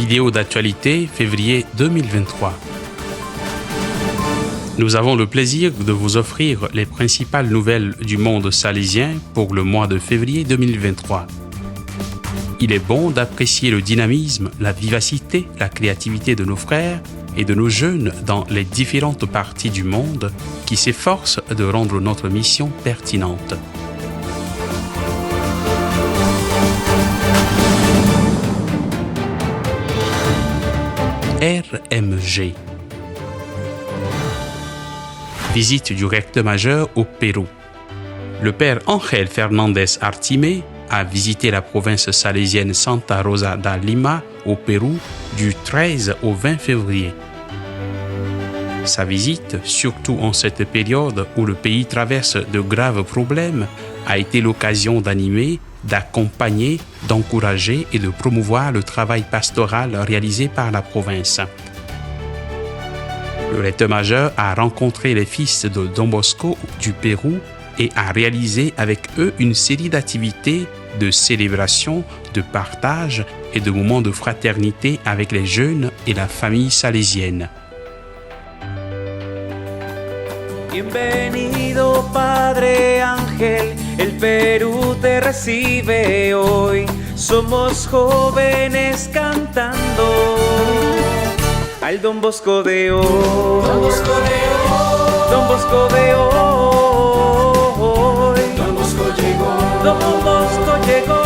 Vidéo d'actualité, février 2023. Nous avons le plaisir de vous offrir les principales nouvelles du monde salésien pour le mois de février 2023. Il est bon d'apprécier le dynamisme, la vivacité, la créativité de nos frères et de nos jeunes dans les différentes parties du monde qui s'efforcent de rendre notre mission pertinente. RMG. Visite du recteur majeur au Pérou. Le père Ángel Fernández Artimé a visité la province salésienne Santa Rosa da Lima au Pérou du 13 au 20 février. Sa visite, surtout en cette période où le pays traverse de graves problèmes, a été l'occasion d'animer, d'accompagner, d'encourager et de promouvoir le travail pastoral réalisé par la province. Le recteur majeur a rencontré les fils de Don Bosco du Pérou et a réalisé avec eux une série d'activités, de célébration, de partage et de moments de fraternité avec les jeunes et la famille salésienne. Bienvenido Padre Ángel, el Perú te recibe hoy. Somos jóvenes cantando al Don Bosco de hoy. Don Bosco de hoy. Don Bosco de hoy. Don Bosco llegó. Don Bosco llegó.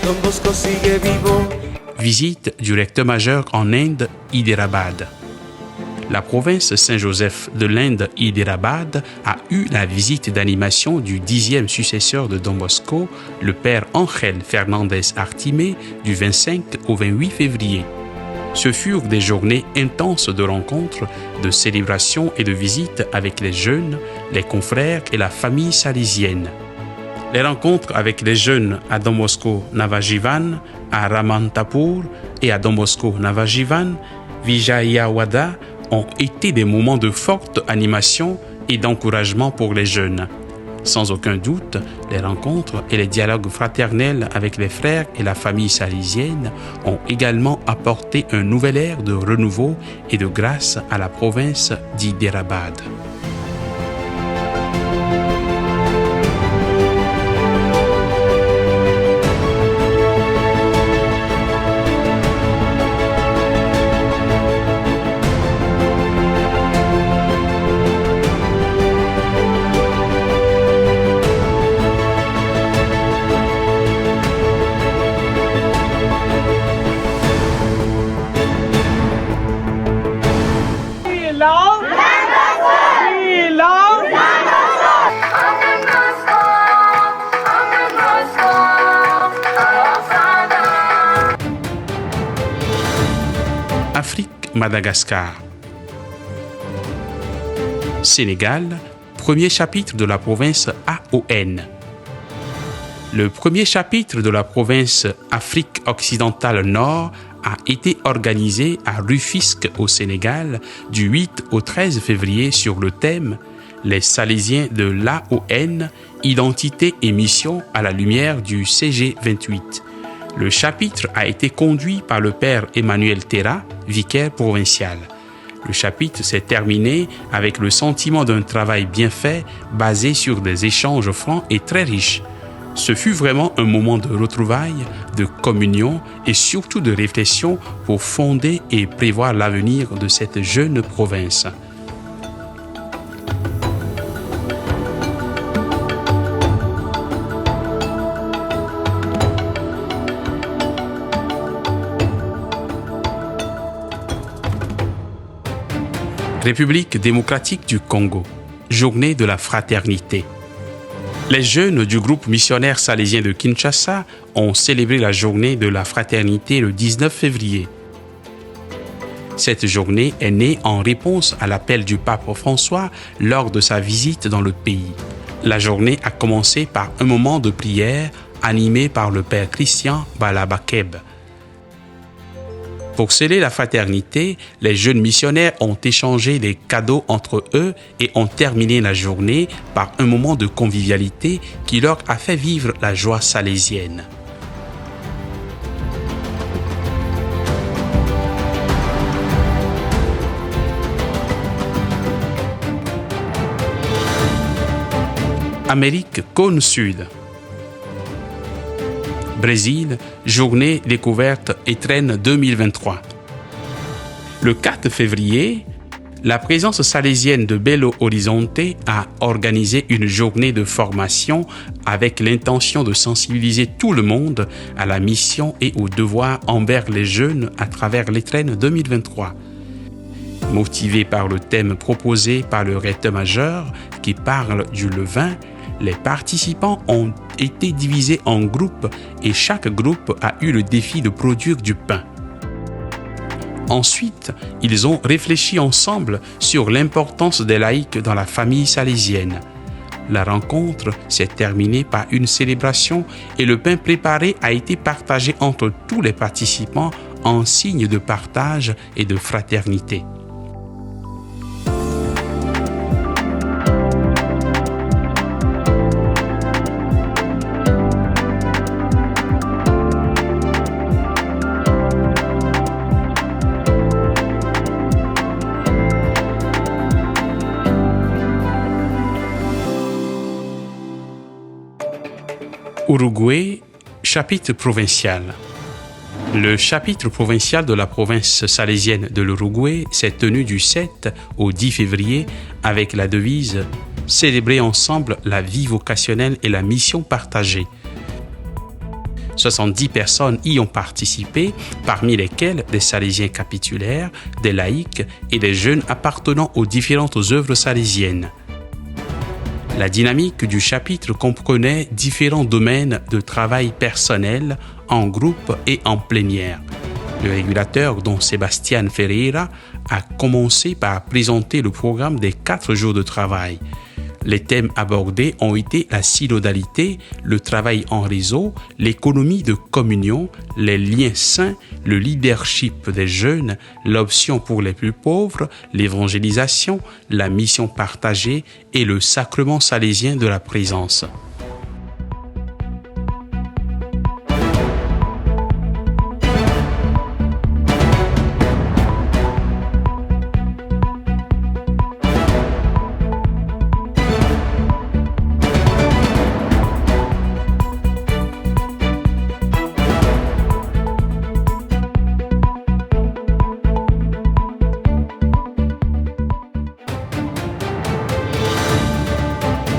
Don Bosco sigue vivo. Visite du recteur majeur en Inde, Hyderabad. La province Saint-Joseph de l'Inde, Hyderabad, a eu la visite d'animation du 10e successeur de Don Bosco, le père Ángel Fernández Artimé, du 25 au 28 février. Ce furent des journées intenses de rencontres, de célébrations et de visites avec les jeunes, les confrères et la famille salésienne. Les rencontres avec les jeunes à Don Bosco Navajivan, à Ramantapur et à Don Bosco Navajivan, Vijayawada, ont été des moments de forte animation et d'encouragement pour les jeunes. Sans aucun doute, les rencontres et les dialogues fraternels avec les frères et la famille salésienne ont également apporté un nouvel air de renouveau et de grâce à la province d'Hyderabad. Afrique, Madagascar. Sénégal, premier chapitre de la province AON. Le premier chapitre de la province Afrique occidentale Nord a été organisé à Rufisque au Sénégal du 8 au 13 février sur le thème « Les Salésiens de l'AON, identité et mission à la lumière du CG28 ». Le chapitre a été conduit par le père Emmanuel Terra, vicaire provincial. Le chapitre s'est terminé avec le sentiment d'un travail bien fait basé sur des échanges francs et très riches. Ce fut vraiment un moment de retrouvailles, de communion et surtout de réflexion pour fonder et prévoir l'avenir de cette jeune province. République démocratique du Congo, journée de la fraternité. Les jeunes du groupe missionnaire salésien de Kinshasa ont célébré la journée de la fraternité le 19 février. Cette journée est née en réponse à l'appel du pape François lors de sa visite dans le pays. La journée a commencé par un moment de prière animé par le père Christian Balabakeb. Pour sceller la fraternité, les jeunes missionnaires ont échangé des cadeaux entre eux et ont terminé la journée par un moment de convivialité qui leur a fait vivre la joie salésienne. Amérique cône sud. Brésil, journée découverte Étrennes 2023. Le 4 février, la présence salésienne de Belo Horizonte a organisé une journée de formation avec l'intention de sensibiliser tout le monde à la mission et aux devoirs envers les jeunes à travers l'Étrennes 2023. Motivés par le thème proposé par le recteur-majeur qui parle du levain, les participants ont été divisés en groupes et chaque groupe a eu le défi de produire du pain. Ensuite, ils ont réfléchi ensemble sur l'importance des laïcs dans la famille salésienne. La rencontre s'est terminée par une célébration et le pain préparé a été partagé entre tous les participants en signe de partage et de fraternité. Uruguay, chapitre provincial. Le chapitre provincial de la province salésienne de l'Uruguay s'est tenu du 7 au 10 février avec la devise « Célébrer ensemble la vie vocationnelle et la mission partagée ». 70 personnes y ont participé, parmi lesquelles des Salésiens capitulaires, des laïcs et des jeunes appartenant aux différentes œuvres salésiennes. La dynamique du chapitre comprenait différents domaines de travail personnel, en groupe et en plénière. Le régulateur, dont Sébastien Ferreira, a commencé par présenter le programme des 4 jours de travail. Les thèmes abordés ont été la synodalité, le travail en réseau, l'économie de communion, les liens sains, le leadership des jeunes, l'option pour les plus pauvres, l'évangélisation, la mission partagée et le sacrement salésien de la présence.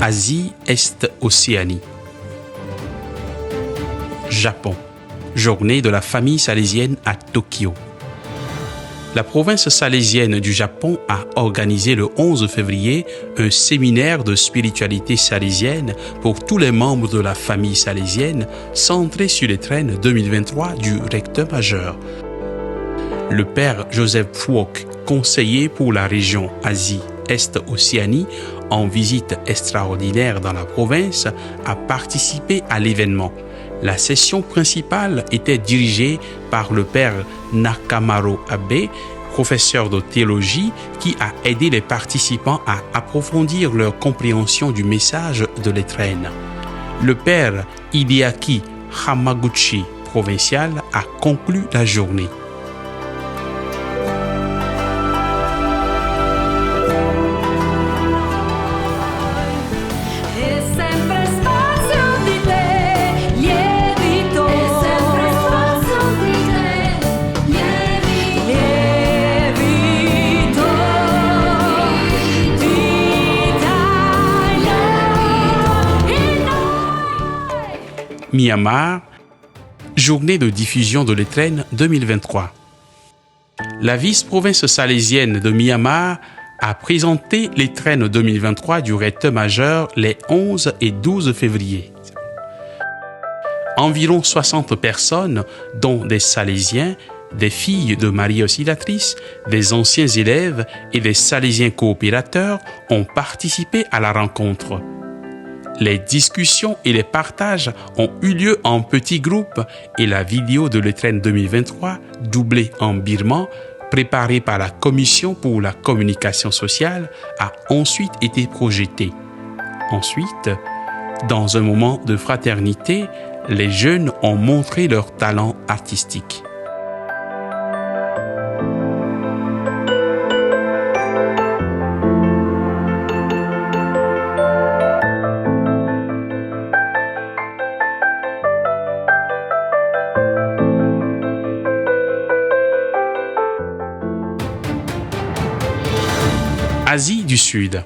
Asie, Est-Océanie. Japon. Journée de la famille salésienne à Tokyo. La province salésienne du Japon a organisé le 11 février un séminaire de spiritualité salésienne pour tous les membres de la famille salésienne centré sur l'Étrennes 2023 du recteur-majeur. Le père Joseph Fouok, conseiller pour la région Asie-Est-Océanie, en visite extraordinaire dans la province, a participé à l'événement. La session principale était dirigée par le père Nakamaro Abe, professeur de théologie, qui a aidé les participants à approfondir leur compréhension du message de l'Étrennes. Le père Hideaki Hamaguchi, provincial, a conclu la journée. Myanmar, journée de diffusion de l'Étrennes 2023. La vice-province salésienne de Myanmar a présenté l'Étrennes 2023 du recteur-majeur les 11 et 12 février. Environ 60 personnes, dont des Salésiens, des filles de Marie Auxiliatrice, des anciens élèves et des Salésiens coopérateurs, ont participé à la rencontre. Les discussions et les partages ont eu lieu en petits groupes et la vidéo de l'E-Train 2023, doublée en birman, préparée par la Commission pour la communication sociale, a ensuite été projetée. Ensuite, dans un moment de fraternité, les jeunes ont montré leur talent artistique. Asie du Sud.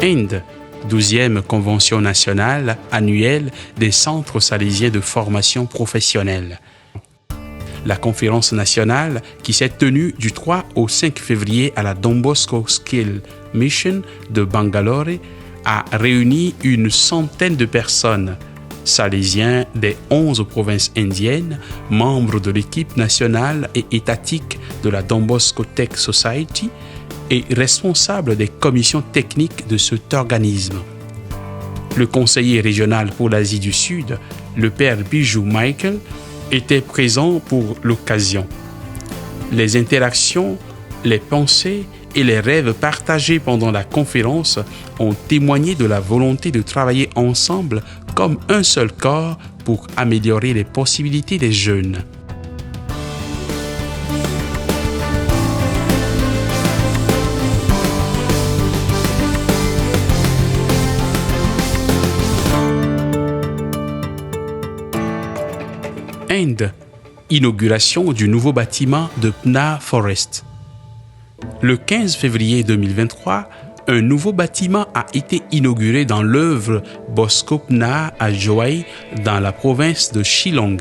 Inde, 12e convention nationale annuelle des centres salésiens de formation professionnelle. La conférence nationale, qui s'est tenue du 3 au 5 février à la Don Bosco Skill Mission de Bangalore, a réuni une centaine de personnes, salésiens des 11 provinces indiennes, membres de l'équipe nationale et étatique de la Don Bosco Tech Society et responsables des commissions techniques de cet organisme. Le conseiller régional pour l'Asie du Sud, le père Bijou Michael, était présent pour l'occasion. Les interactions, les pensées et les rêves partagés pendant la conférence ont témoigné de la volonté de travailler ensemble comme un seul corps pour améliorer les possibilités des jeunes. Inde, inauguration du nouveau bâtiment de Pna Forest. Le 15 février 2023, un nouveau bâtiment a été inauguré dans l'œuvre Bosco Pna à Joai, dans la province de Shillong.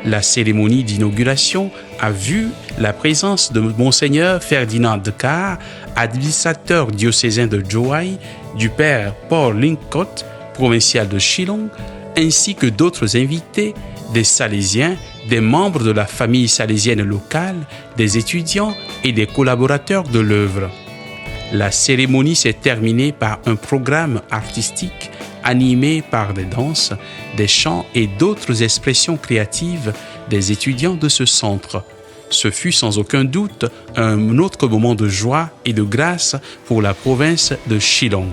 La cérémonie d'inauguration a vu la présence de Monseigneur Ferdinand Dekar, administrateur diocésain de Joai, du père Paul Linkott, provincial de Shillong, ainsi que d'autres invités, des Salésiens, des membres de la famille salésienne locale, des étudiants et des collaborateurs de l'œuvre. La cérémonie s'est terminée par un programme artistique animé par des danses, des chants et d'autres expressions créatives des étudiants de ce centre. Ce fut sans aucun doute un autre moment de joie et de grâce pour la province de Shillong.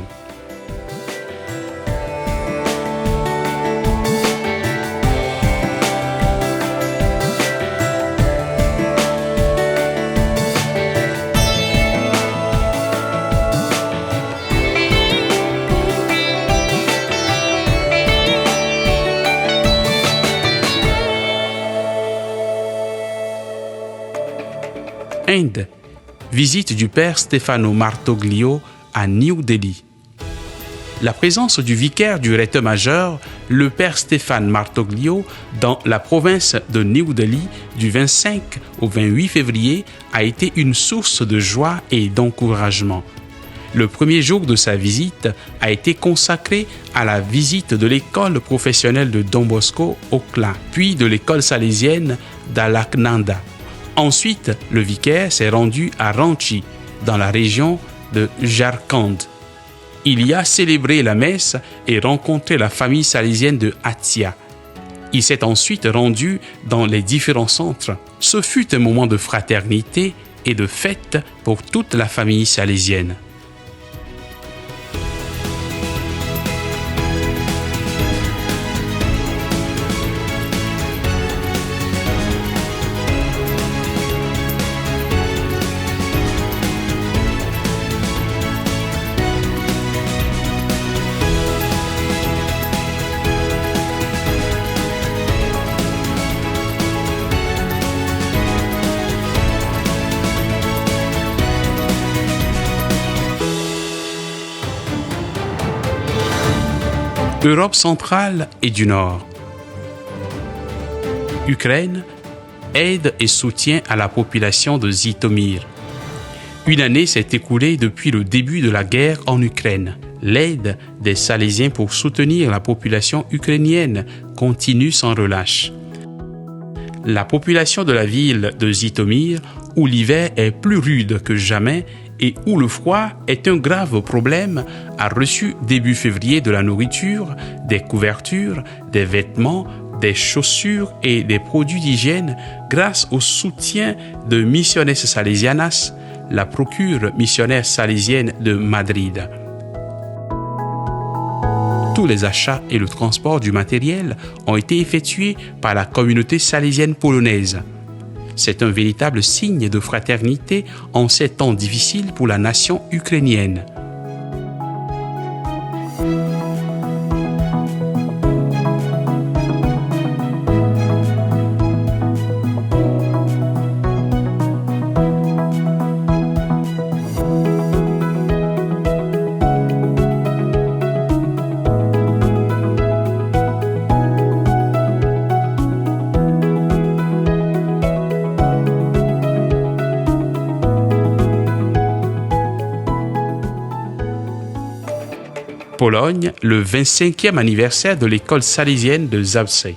Inde, visite du père Stefano Martoglio à New Delhi. La présence du vicaire du recteur-majeur, le père Stéphane Martoglio, dans la province de New Delhi du 25 au 28 février a été une source de joie et d'encouragement. Le premier jour de sa visite a été consacré à la visite de l'école professionnelle de Don Bosco au Kla, puis de l'école salésienne d'Alaknanda. Ensuite, le vicaire s'est rendu à Ranchi, dans la région de Jharkhand. Il y a célébré la messe et rencontré la famille salésienne de Hatia. Il s'est ensuite rendu dans les différents centres. Ce fut un moment de fraternité et de fête pour toute la famille salésienne. Europe centrale et du Nord. Ukraine, aide et soutien à la population de Zhytomyr. Une année s'est écoulée depuis le début de la guerre en Ukraine. L'aide des Salésiens pour soutenir la population ukrainienne continue sans relâche. La population de la ville de Zhytomyr, où l'hiver est plus rude que jamais, et où le froid est un grave problème, a reçu début février de la nourriture, des couvertures, des vêtements, des chaussures et des produits d'hygiène grâce au soutien de Misiones Salesianas, la procure missionnaire salésienne de Madrid. Tous les achats et le transport du matériel ont été effectués par la communauté salésienne polonaise. C'est un véritable signe de fraternité en ces temps difficiles pour la nation ukrainienne. Pologne, le 25e anniversaire de l'école salésienne de Zabrze.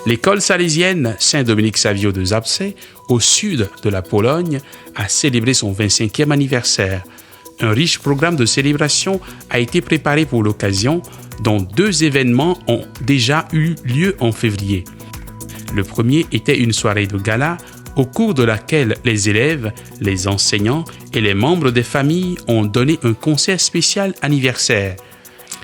L'école salésienne Saint-Dominique Savio de Zabrze, au sud de la Pologne, a célébré son 25e anniversaire. Un riche programme de célébration a été préparé pour l'occasion, dont 2 événements ont déjà eu lieu en février. Le premier était une soirée de gala, au cours de laquelle les élèves, les enseignants et les membres des familles ont donné un concert spécial anniversaire.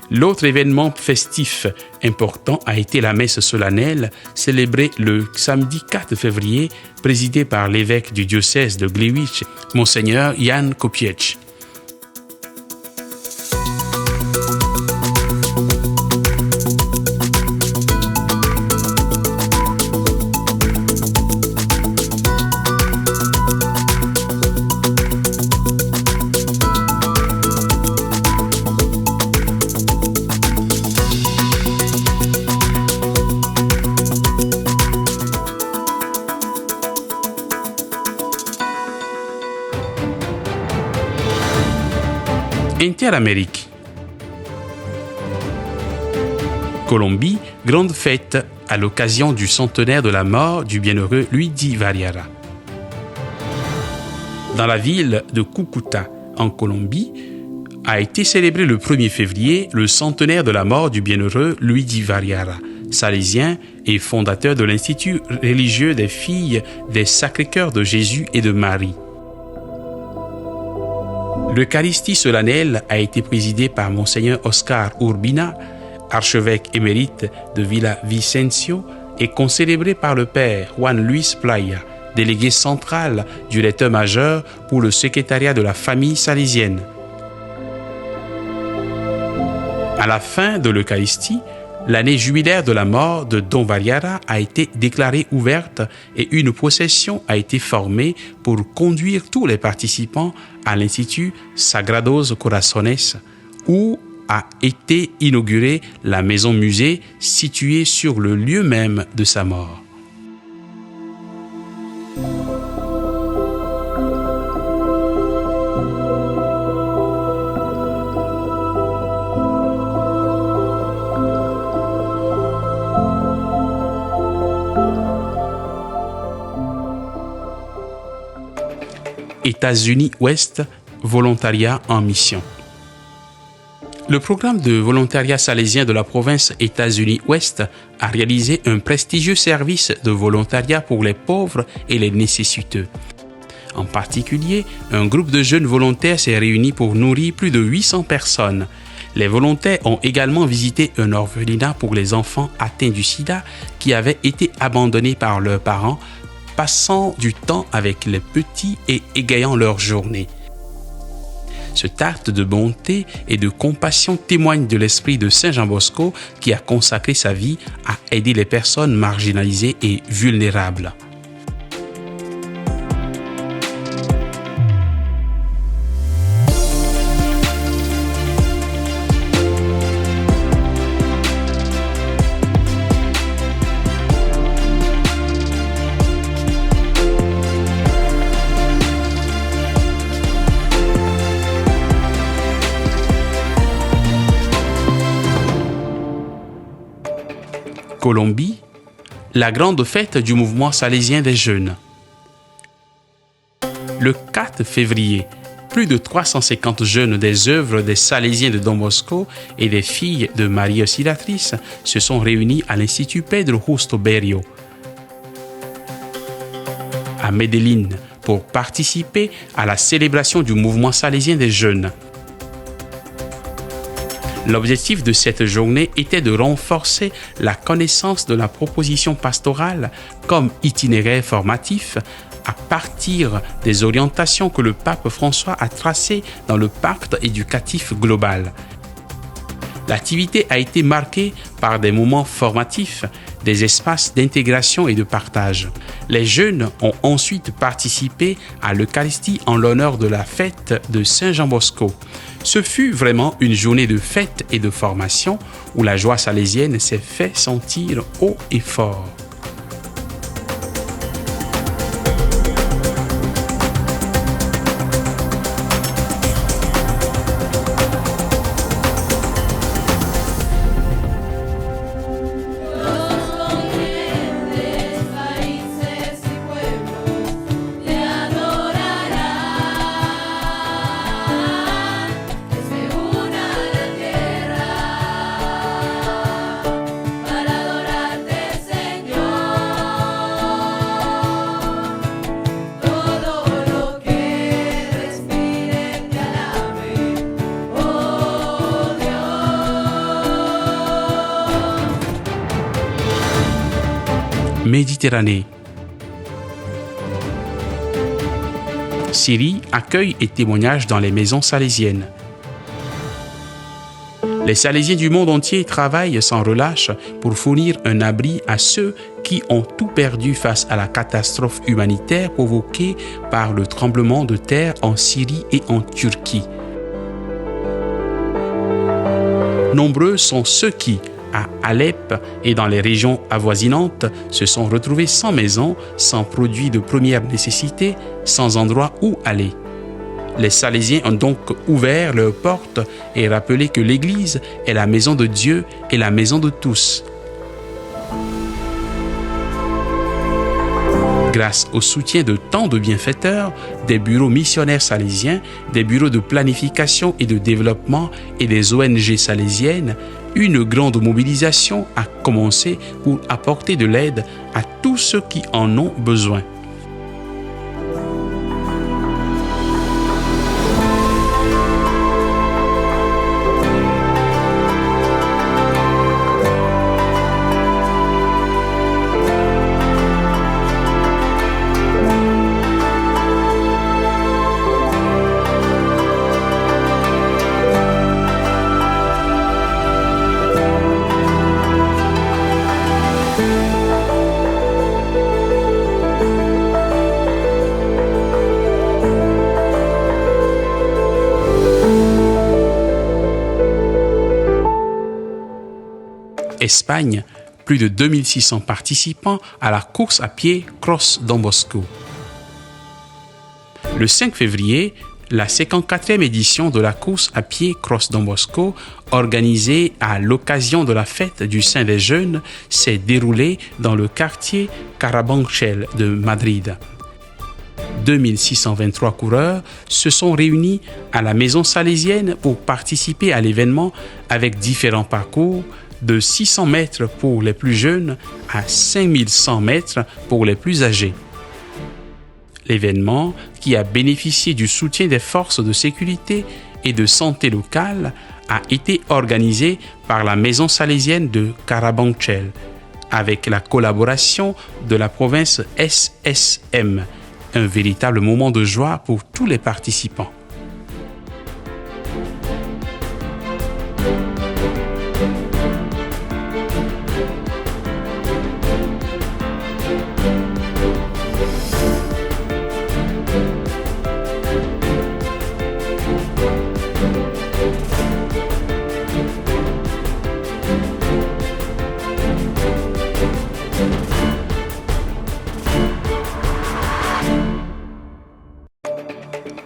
L'autre événement festif important a été la messe solennelle, célébrée le samedi 4 février, présidée par l'évêque du diocèse de Gliwice, Monseigneur Jan Kopiec. Interamérique. Colombie, grande fête à l'occasion du centenaire de la mort du bienheureux Luigi Variara. Dans la ville de Cúcuta, en Colombie, a été célébré le 1er février le centenaire de la mort du bienheureux Luigi Variara, salésien et fondateur de l'Institut religieux des filles des Sacré-Cœurs de Jésus et de Marie. L'Eucharistie solennelle a été présidée par Monseigneur Oscar Urbina, archevêque émérite de Villavicencio, et concélébrée par le Père Juan Luis Playa, délégué central du recteur-majeur pour le secrétariat de la famille salésienne. À la fin de l'Eucharistie, l'année jubilaire de la mort de Don Variara a été déclarée ouverte et une procession a été formée pour conduire tous les participants à l'Institut Sagrados Corazones, où a été inaugurée la maison-musée située sur le lieu même de sa mort. États-Unis Ouest, volontariat en mission. Le programme de volontariat salésien de la province États-Unis Ouest a réalisé un prestigieux service de volontariat pour les pauvres et les nécessiteux. En particulier, un groupe de jeunes volontaires s'est réuni pour nourrir plus de 800 personnes. Les volontaires ont également visité un orphelinat pour les enfants atteints du sida qui avaient été abandonnés par leurs parents, passant du temps avec les petits et égayant leur journée. Cet acte de bonté et de compassion témoigne de l'esprit de Saint Jean Bosco qui a consacré sa vie à aider les personnes marginalisées et vulnérables. Colombie, la grande fête du mouvement salésien des jeunes. Le 4 février, plus de 350 jeunes des œuvres des Salésiens de Don Bosco et des filles de Marie Auxiliatrice se sont réunis à l'Institut Pedro Justo Berrio à Medellín pour participer à la célébration du mouvement salésien des jeunes. L'objectif de cette journée était de renforcer la connaissance de la proposition pastorale comme itinéraire formatif à partir des orientations que le pape François a tracées dans le pacte éducatif global. L'activité a été marquée par des moments formatifs, des espaces d'intégration et de partage. Les jeunes ont ensuite participé à l'Eucharistie en l'honneur de la fête de Saint-Jean Bosco. Ce fut vraiment une journée de fête et de formation où la joie salésienne s'est fait sentir haut et fort. Méditerranée. Syrie, accueil et témoignage dans les maisons salésiennes. Les Salésiens du monde entier travaillent sans relâche pour fournir un abri à ceux qui ont tout perdu face à la catastrophe humanitaire provoquée par le tremblement de terre en Syrie et en Turquie. Nombreux sont ceux qui, à Alep et dans les régions avoisinantes, se sont retrouvés sans maison, sans produits de première nécessité, sans endroit où aller. Les Salésiens ont donc ouvert leurs portes et rappelé que l'Église est la maison de Dieu et la maison de tous. Grâce au soutien de tant de bienfaiteurs, des bureaux missionnaires salésiens, des bureaux de planification et de développement et des ONG salésiennes, une grande mobilisation a commencé pour apporter de l'aide à tous ceux qui en ont besoin. Espagne, plus de 2600 participants à la course à pied Cross Don Bosco. Le 5 février, la 54e édition de la course à pied Cross Don Bosco, organisée à l'occasion de la fête du Saint des Jeunes, s'est déroulée dans le quartier Carabanchel de Madrid. 2623 coureurs se sont réunis à la maison salésienne pour participer à l'événement avec différents parcours, de 600 mètres pour les plus jeunes à 5100 mètres pour les plus âgés. L'événement, qui a bénéficié du soutien des forces de sécurité et de santé locales, a été organisé par la maison salésienne de Carabanchel, avec la collaboration de la province SSM, un véritable moment de joie pour tous les participants.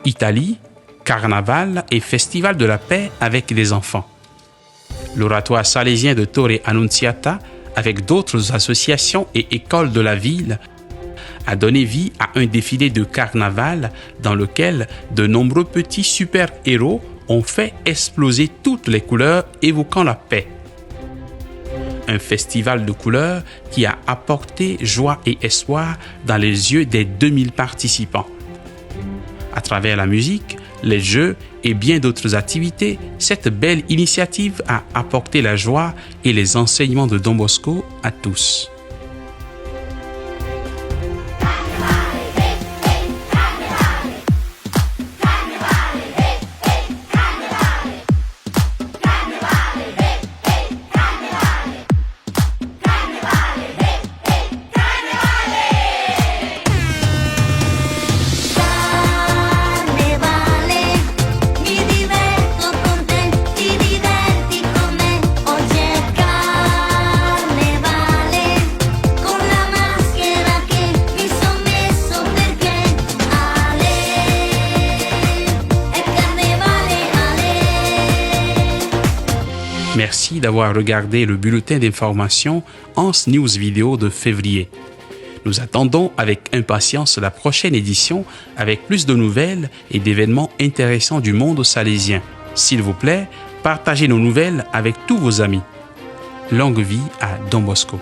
Italie, carnaval et festival de la paix avec des enfants. L'oratoire salésien de Torre Annunziata, avec d'autres associations et écoles de la ville, a donné vie à un défilé de carnaval dans lequel de nombreux petits super-héros ont fait exploser toutes les couleurs évoquant la paix. Un festival de couleurs qui a apporté joie et espoir dans les yeux des 2000 participants. À travers la musique, les jeux et bien d'autres activités, cette belle initiative a apporté la joie et les enseignements de Don Bosco à tous. Merci d'avoir regardé le bulletin d'information Ans News Vidéo de février. Nous attendons avec impatience la prochaine édition avec plus de nouvelles et d'événements intéressants du monde salésien. S'il vous plaît, partagez nos nouvelles avec tous vos amis. Longue vie à Don Bosco.